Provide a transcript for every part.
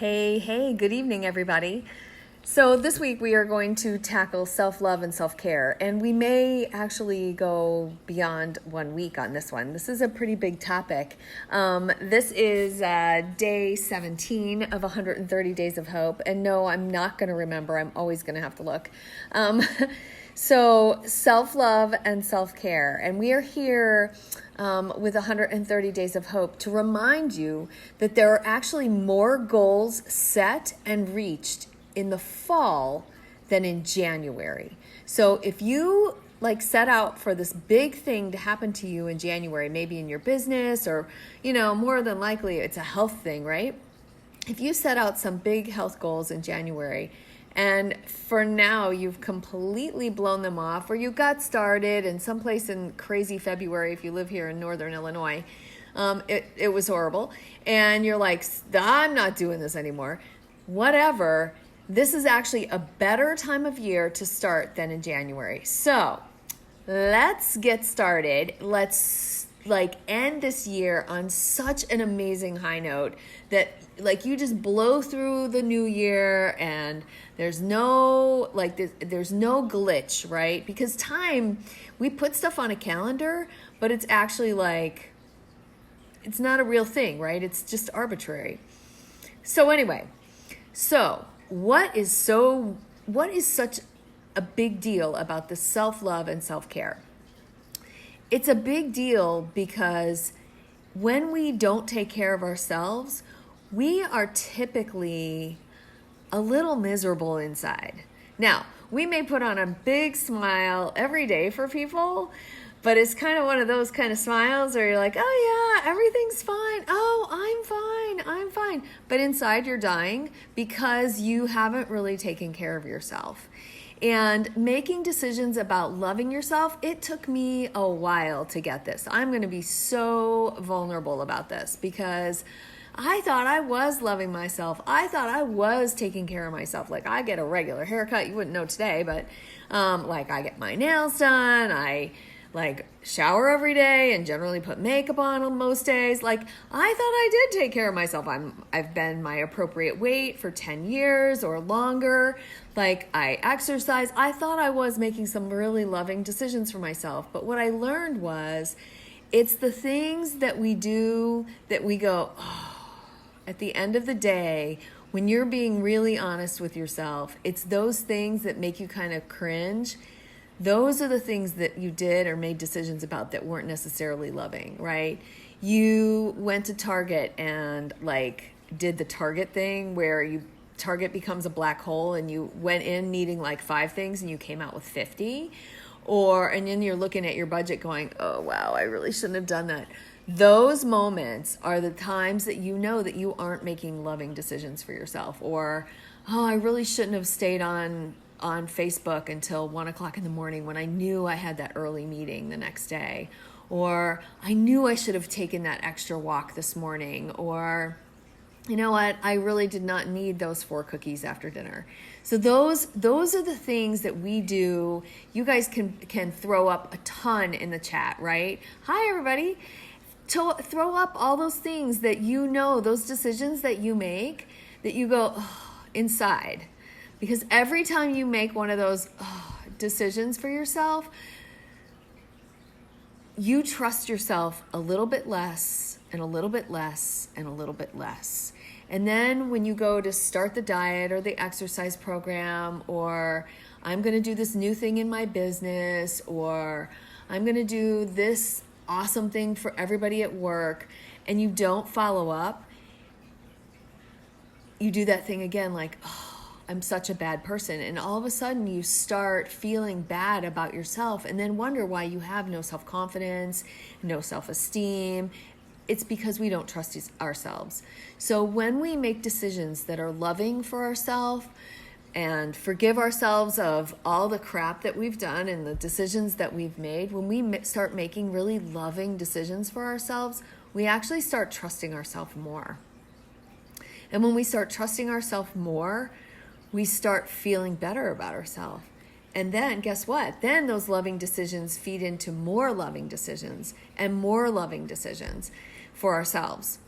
Hey, good evening, everybody. So this week we are going to tackle self-love and self-care, and we may actually go beyond 1 week on this one. This is a pretty big topic. This is day 17 of 130 Days of Hope, and no, I'm not going to remember. I'm always going to have to look. So self-love and self-care, and we are here with 130 Days of Hope to remind you that there are actually more goals set and reached in the fall than in January. So if you set out for this big thing to happen to you in January, maybe in your business or, more than likely it's a health thing, right? If you set out some big health goals in January and for now you've completely blown them off, or you got started in someplace in crazy February, if you live here in Northern Illinois, it was horrible. And you're like, I'm not doing this anymore. Whatever. This is actually a better time of year to start than in January. So let's get started. Let's end this year on such an amazing high note that you just blow through the new year and there's no glitch, right? Because time, we put stuff on a calendar, but it's actually it's not a real thing, right? It's just arbitrary. So anyway, what is such a big deal about the self-love and self-care? It's a big deal because when we don't take care of ourselves, we are typically a little miserable inside. Now, we may put on a big smile every day for people, but it's kind of one of those kind of smiles where you're like, oh yeah, everything's fine. Oh, I'm fine. But inside you're dying because you haven't really taken care of yourself. And making decisions about loving yourself, it took me a while to get this. I'm going to be so vulnerable about this because I thought I was loving myself. I thought I was taking care of myself. I get a regular haircut. You wouldn't know today, but I get my nails done. I shower every day and generally put makeup on most days. I thought I did take care of myself. I've been my appropriate weight for 10 years or longer. I exercise. I thought I was making some really loving decisions for myself. But what I learned was it's the things that we do that we go, at the end of the day, when you're being really honest with yourself, it's those things that make you kind of cringe. Those are the things that you did or made decisions about that weren't necessarily loving, right? You went to Target and did the Target thing where Target becomes a black hole and you went in needing 5 things and you came out with 50. And then you're looking at your budget going, oh wow, I really shouldn't have done that. Those moments are the times that you know that you aren't making loving decisions for yourself. Or, I really shouldn't have stayed on Facebook until 1 o'clock in the morning when I knew I had that early meeting the next day. Or I knew I should have taken that extra walk this morning. Or, you know what, I really did not need those 4 cookies after dinner. So those are the things that we do. You guys can throw up a ton in the chat, right? Hi, everybody. Throw up all those things that those decisions that you make that you go inside. Because every time you make one of those decisions for yourself, you trust yourself a little bit less and a little bit less and a little bit less. And then when you go to start the diet or the exercise program, or I'm going to do this new thing in my business, or I'm going to do this awesome thing for everybody at work, and you don't follow up, you do that thing again I'm such a bad person. And all of a sudden you start feeling bad about yourself and then wonder why you have no self-confidence, no self-esteem. It's because we don't trust ourselves. So when we make decisions that are loving for ourselves and forgive ourselves of all the crap that we've done and the decisions that we've made, when we start making really loving decisions for ourselves, we actually start trusting ourselves more. And when we start trusting ourselves more, we start feeling better about ourselves. And then guess what? Then those loving decisions feed into more loving decisions and more loving decisions for ourselves.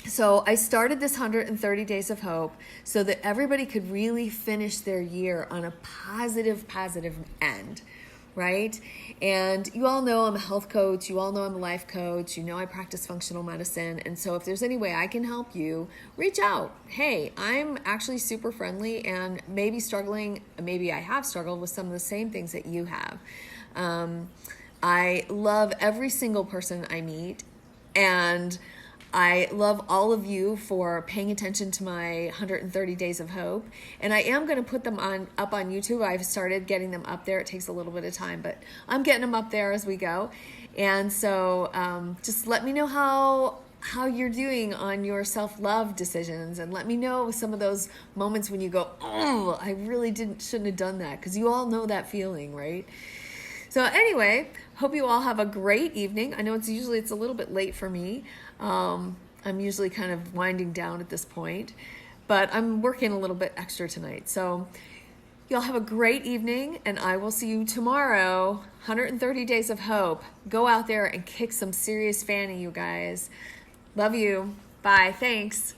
So I started this 130 Days of Hope so that everybody could really finish their year on a positive end, right? And you all know I'm a health coach. You all know I'm a life coach. You know I practice functional medicine. And so if there's any way I can help you, reach out. Hey, I'm actually super friendly and maybe I have struggled with some of the same things that you have. I love every single person I meet, and I love all of you for paying attention to my 130 Days of Hope. And I am going to put them up on YouTube. I've started getting them up there. It takes a little bit of time, but I'm getting them up there as we go. And so just let me know how you're doing on your self-love decisions, and let me know some of those moments when you go, oh, I really shouldn't have done that, because you all know that feeling, right? So anyway, hope you all have a great evening. I know it's a little bit late for me. I'm usually kind of winding down at this point, but I'm working a little bit extra tonight. So y'all have a great evening, and I will see you tomorrow. 130 Days of Hope. Go out there and kick some serious fanny, you guys. Love you. Bye. Thanks.